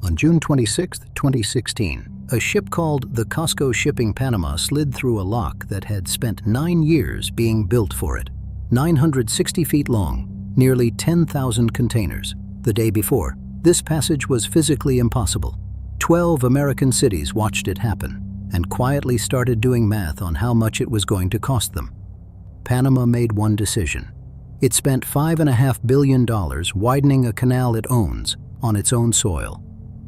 On June 26, 2016, a ship called the Cosco Shipping Panama slid through a lock that had spent 9 years being built for it. 960 feet long, nearly 10,000 containers. The day before, this passage was physically impossible. 12 American cities watched it happen and quietly started doing math on how much it was going to cost them. Panama made one decision. It spent $5.5 billion widening a canal it owns on its own soil.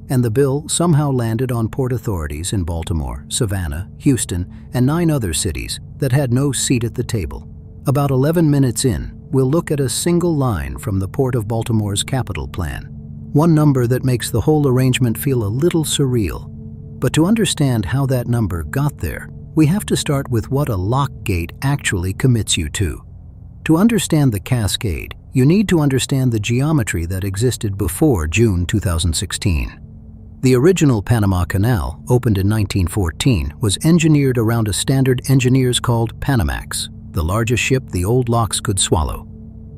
And the bill somehow landed on port authorities in Baltimore, Savannah, Houston, and 9 other cities that had no seat at the table. About 11 minutes in, we'll look at a single line from the Port of Baltimore's capital plan. One number that makes the whole arrangement feel a little surreal. But to understand how that number got there, we have to start with what a lock gate actually commits you to. To understand the cascade, you need to understand the geometry that existed before June 2016. The original Panama Canal, opened in 1914, was engineered around a standard engineers called Panamax, the largest ship the old locks could swallow.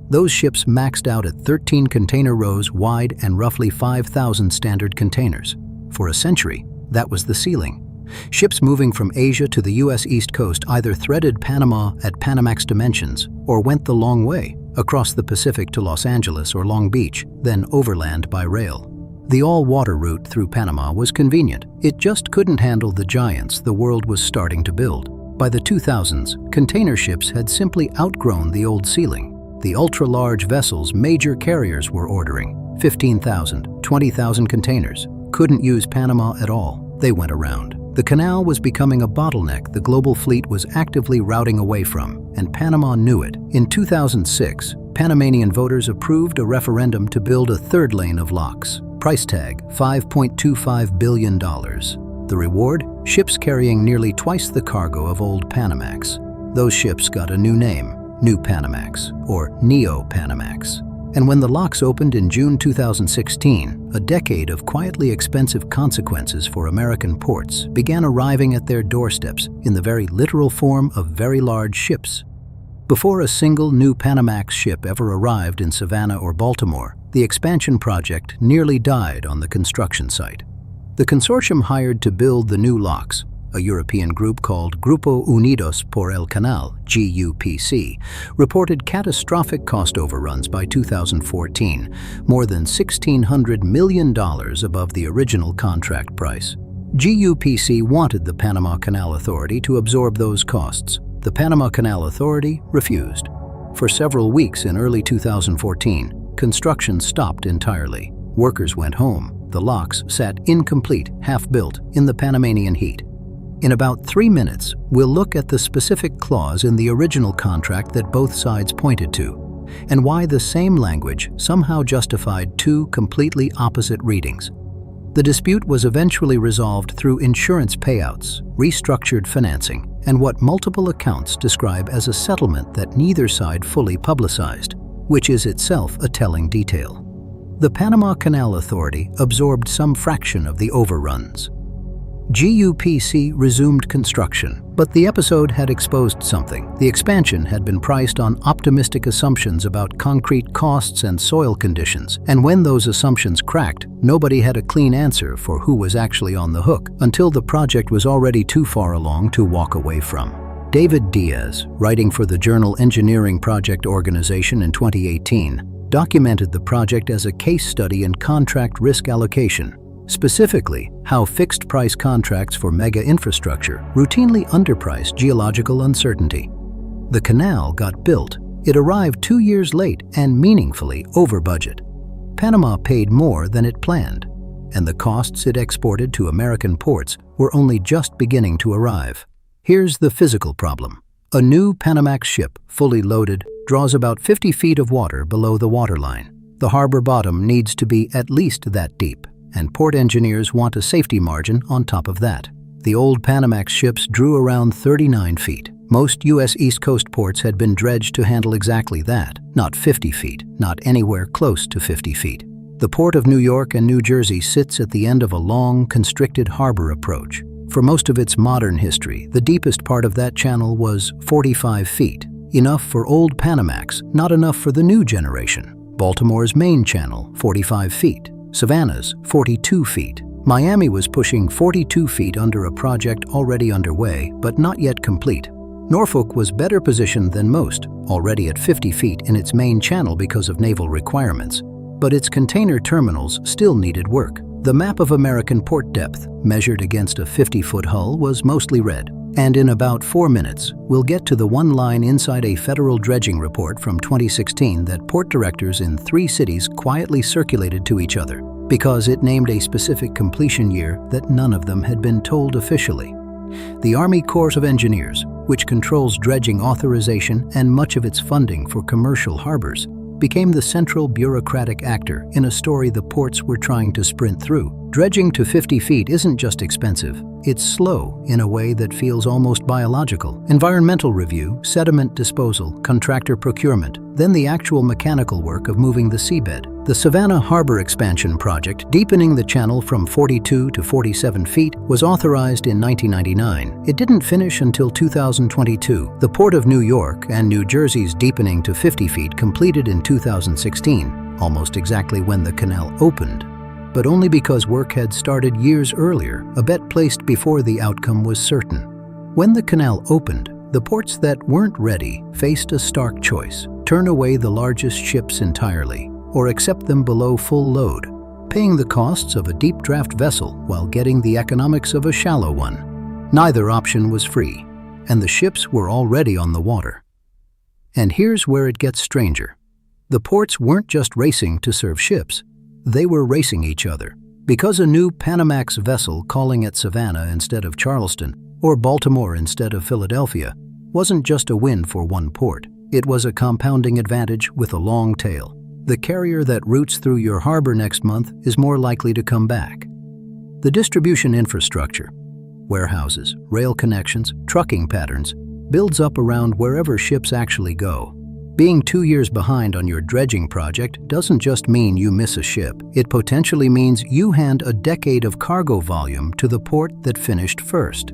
Those ships maxed out at 13 container rows wide and roughly 5,000 standard containers. For a century, that was the ceiling. Ships moving from Asia to the U.S. East Coast either threaded Panama at Panamax dimensions or went the long way, across the Pacific to Los Angeles or Long Beach, then overland by rail. The all-water route through Panama was convenient. It just couldn't handle the giants the world was starting to build. By the 2000s, container ships had simply outgrown the old ceiling. The ultra-large vessels major carriers were ordering, 15,000, 20,000 containers, couldn't use Panama at all. They went around. The canal was becoming a bottleneck the global fleet was actively routing away from, and Panama knew it. In 2006, Panamanian voters approved a referendum to build a third lane of locks. Price tag, $5.25 billion. The reward? Ships carrying nearly twice the cargo of old Panamax. Those ships got a new name, Neo-Panamax, or Neo-Panamax. And when the locks opened in June 2016, a decade of quietly expensive consequences for American ports began arriving at their doorsteps in the very literal form of very large ships. Before a single new Panamax ship ever arrived in Savannah or Baltimore, the expansion project nearly died on the construction site. The consortium hired to build the new locks, a European group called Grupo Unidos por el Canal, GUPC, reported catastrophic cost overruns by 2014, more than $1,600 million above the original contract price. GUPC wanted the Panama Canal Authority to absorb those costs. The Panama Canal Authority refused. For several weeks in early 2014, construction stopped entirely. Workers went home. The locks sat incomplete, half-built, in the Panamanian heat. In about 3 minutes, we'll look at the specific clause in the original contract that both sides pointed to, and why the same language somehow justified two completely opposite readings. The dispute was eventually resolved through insurance payouts, restructured financing, and what multiple accounts describe as a settlement that neither side fully publicized, which is itself a telling detail. The Panama Canal Authority absorbed some fraction of the overruns. GUPC resumed construction, but the episode had exposed something. The expansion had been priced on optimistic assumptions about concrete costs and soil conditions, and when those assumptions cracked, nobody had a clean answer for who was actually on the hook until the project was already too far along to walk away from. David Diaz, writing for the journal Engineering Project Organization in 2018, documented the project as a case study in contract risk allocation, specifically how fixed-price contracts for mega infrastructure routinely underprice geological uncertainty. The canal got built. It arrived 2 years late and meaningfully over budget. Panama paid more than it planned, and the costs it exported to American ports were only just beginning to arrive. Here's the physical problem. A new Panamax ship, fully loaded, draws about 50 feet of water below the waterline. The harbor bottom needs to be at least that deep, and port engineers want a safety margin on top of that. The old Panamax ships drew around 39 feet. Most U.S. East Coast ports had been dredged to handle exactly that, not 50 feet, not anywhere close to 50 feet. The Port of New York and New Jersey sits at the end of a long, constricted harbor approach. For most of its modern history, the deepest part of that channel was 45 feet, enough for old Panamax, not enough for the new generation. Baltimore's main channel, 45 feet. Savannah's 42 feet. Miami was pushing 42 feet under a project already underway, but not yet complete. Norfolk was better positioned than most, already at 50 feet in its main channel because of naval requirements. But its container terminals still needed work. The map of American port depth, measured against a 50-foot hull, was mostly red. And in about 4 minutes, we'll get to the one line inside a federal dredging report from 2016 that port directors in 3 cities quietly circulated to each other, because it named a specific completion year that none of them had been told officially. The Army Corps of Engineers, which controls dredging authorization and much of its funding for commercial harbors, became the central bureaucratic actor in a story the ports were trying to sprint through. Dredging to 50 feet isn't just expensive, it's slow in a way that feels almost biological. Environmental review, sediment disposal, contractor procurement, then the actual mechanical work of moving the seabed. The Savannah Harbor Expansion Project, deepening the channel from 42 to 47 feet, was authorized in 1999. It didn't finish until 2022. The Port of New York and New Jersey's deepening to 50 feet completed in 2016, almost exactly when the canal opened. But only because work had started years earlier, a bet placed before the outcome was certain. When the canal opened, the ports that weren't ready faced a stark choice: turn away the largest ships entirely, or accept them below full load, paying the costs of a deep draft vessel while getting the economics of a shallow one. Neither option was free, and the ships were already on the water. And here's where it gets stranger. The ports weren't just racing to serve ships, they were racing each other. Because a new Panamax vessel calling at Savannah instead of Charleston, or Baltimore instead of Philadelphia, wasn't just a win for one port. It was a compounding advantage with a long tail. The carrier that routes through your harbor next month is more likely to come back. The distribution infrastructure, warehouses, rail connections, trucking patterns, builds up around wherever ships actually go. Being 2 years behind on your dredging project doesn't just mean you miss a ship. It potentially means you hand a decade of cargo volume to the port that finished first.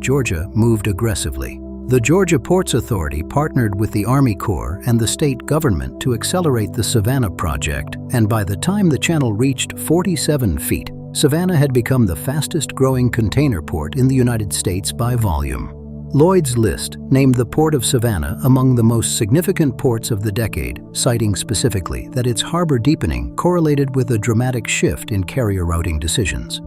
Georgia moved aggressively. The Georgia Ports Authority partnered with the Army Corps and the state government to accelerate the Savannah project, and by the time the channel reached 47 feet, Savannah had become the fastest-growing container port in the United States by volume. Lloyd's List named the Port of Savannah among the most significant ports of the decade, citing specifically that its harbor deepening correlated with a dramatic shift in carrier routing decisions.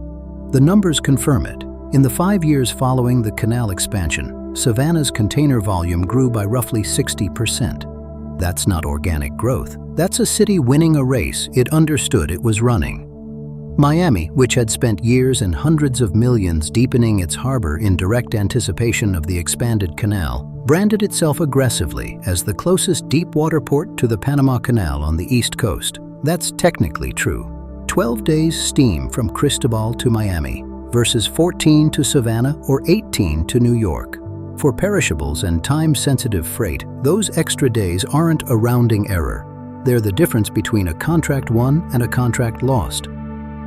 The numbers confirm it. In the 5 years following the canal expansion, Savannah's container volume grew by roughly 60%. That's not organic growth. That's a city winning a race it understood it was running. Miami, which had spent years and hundreds of millions deepening its harbor in direct anticipation of the expanded canal, branded itself aggressively as the closest deep-water port to the Panama Canal on the East Coast. That's technically true. 12 days steam from Cristobal to Miami versus 14 to Savannah or 18 to New York. For perishables and time-sensitive freight, those extra days aren't a rounding error. They're the difference between a contract won and a contract lost.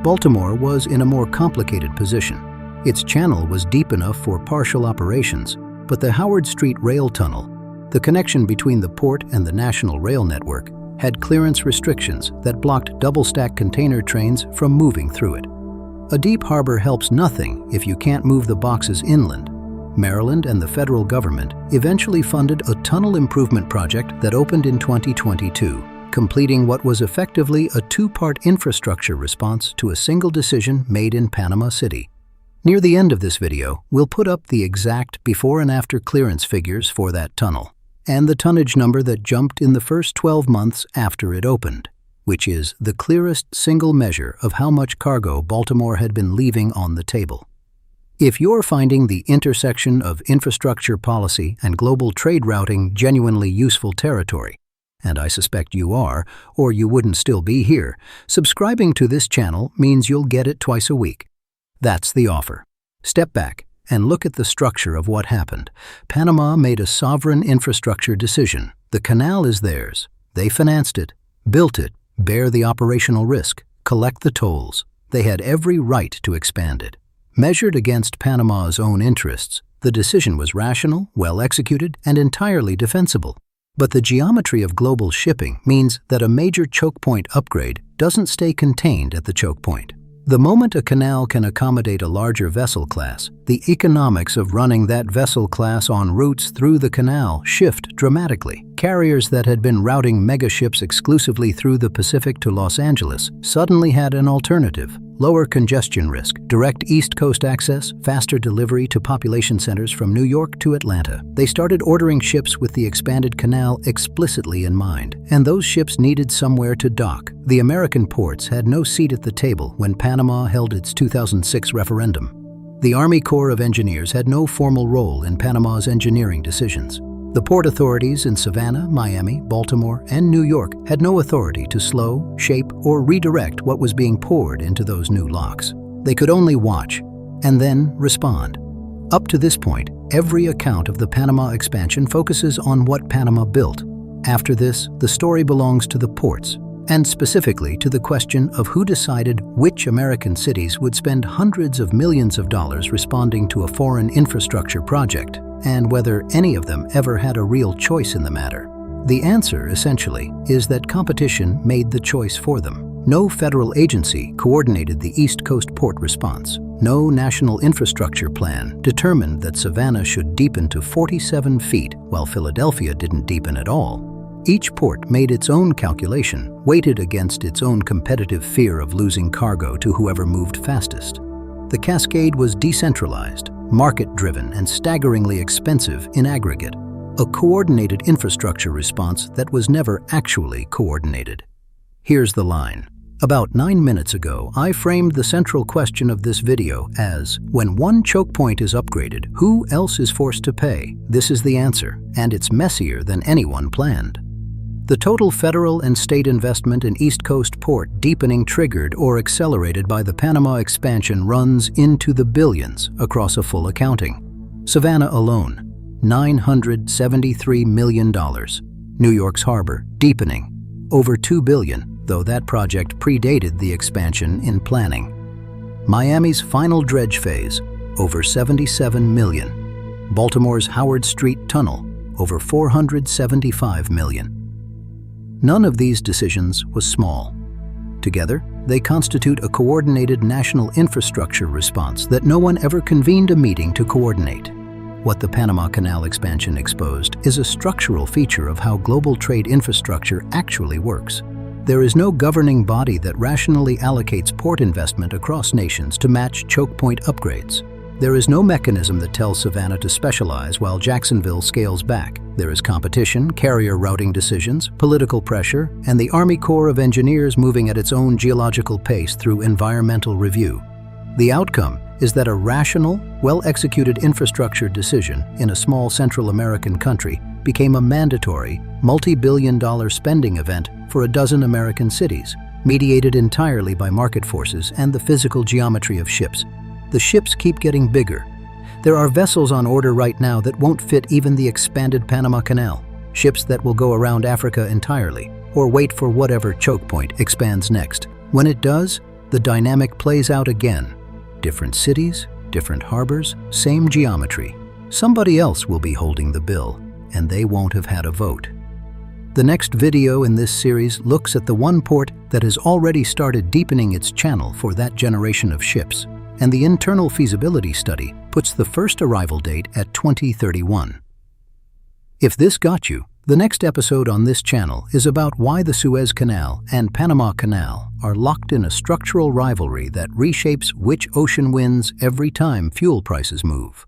Baltimore was in a more complicated position. Its channel was deep enough for partial operations, but the Howard Street Rail Tunnel, the connection between the port and the national rail network, had clearance restrictions that blocked double-stack container trains from moving through it. A deep harbor helps nothing if you can't move the boxes inland. Maryland and the federal government eventually funded a tunnel improvement project that opened in 2022. Completing what was effectively a 2-part infrastructure response to a single decision made in Panama City. Near the end of this video, we'll put up the exact before and after clearance figures for that tunnel, and the tonnage number that jumped in the first 12 months after it opened, which is the clearest single measure of how much cargo Baltimore had been leaving on the table. If you're finding the intersection of infrastructure policy and global trade routing genuinely useful territory, and I suspect you are, or you wouldn't still be here, subscribing to this channel means you'll get it twice a week. That's the offer. Step back and look at the structure of what happened. Panama made a sovereign infrastructure decision. The canal is theirs. They financed it, built it, bear the operational risk, collect the tolls. They had every right to expand it. Measured against Panama's own interests, the decision was rational, well executed, and entirely defensible. But the geometry of global shipping means that a major choke point upgrade doesn't stay contained at the choke point. The moment a canal can accommodate a larger vessel class, the economics of running that vessel class on routes through the canal shift dramatically. Carriers that had been routing megaships exclusively through the Pacific to Los Angeles suddenly had an alternative: lower congestion risk, direct East Coast access, faster delivery to population centers from New York to Atlanta. They started ordering ships with the expanded canal explicitly in mind, and those ships needed somewhere to dock. The American ports had no seat at the table when Panama held its 2006 referendum. The Army Corps of Engineers had no formal role in Panama's engineering decisions. The port authorities in Savannah, Miami, Baltimore, and New York had no authority to slow, shape, or redirect what was being poured into those new locks. They could only watch and then respond. Up to this point, every account of the Panama expansion focuses on what Panama built. After this, the story belongs to the ports, and specifically to the question of who decided which American cities would spend hundreds of millions of dollars responding to a foreign infrastructure project, and whether any of them ever had a real choice in the matter. The answer, essentially, is that competition made the choice for them. No federal agency coordinated the East Coast port response. No national infrastructure plan determined that Savannah should deepen to 47 feet, while Philadelphia didn't deepen at all. Each port made its own calculation, weighted against its own competitive fear of losing cargo to whoever moved fastest. The cascade was decentralized, market-driven, and staggeringly expensive in aggregate. A coordinated infrastructure response that was never actually coordinated. Here's the line. About 9 minutes ago, I framed the central question of this video as, when one choke point is upgraded, who else is forced to pay? This is the answer, and it's messier than anyone planned. The total federal and state investment in East Coast port deepening triggered or accelerated by the Panama expansion runs into the billions across a full accounting. Savannah alone, $973 million. New York's harbor, deepening, over $2 billion, though that project predated the expansion in planning. Miami's final dredge phase, over $77 million. Baltimore's Howard Street Tunnel, over $475 million. None of these decisions was small. Together, they constitute a coordinated national infrastructure response that no one ever convened a meeting to coordinate. What the Panama Canal expansion exposed is a structural feature of how global trade infrastructure actually works. There is no governing body that rationally allocates port investment across nations to match choke point upgrades. There is no mechanism that tells Savannah to specialize while Jacksonville scales back. There is competition, carrier routing decisions, political pressure, and the Army Corps of Engineers moving at its own geological pace through environmental review. The outcome is that a rational, well-executed infrastructure decision in a small Central American country became a mandatory, multi-billion-dollar spending event for a dozen American cities, mediated entirely by market forces and the physical geometry of ships. The ships keep getting bigger. There are vessels on order right now that won't fit even the expanded Panama Canal, ships that will go around Africa entirely, or wait for whatever choke point expands next. When it does, the dynamic plays out again. Different cities, different harbors, same geometry. Somebody else will be holding the bill, and they won't have had a vote. The next video in this series looks at the one port that has already started deepening its channel for that generation of ships, and the internal feasibility study puts the first arrival date at 2031. If this got you, the next episode on this channel is about why the Suez Canal and Panama Canal are locked in a structural rivalry that reshapes which ocean wins every time fuel prices move.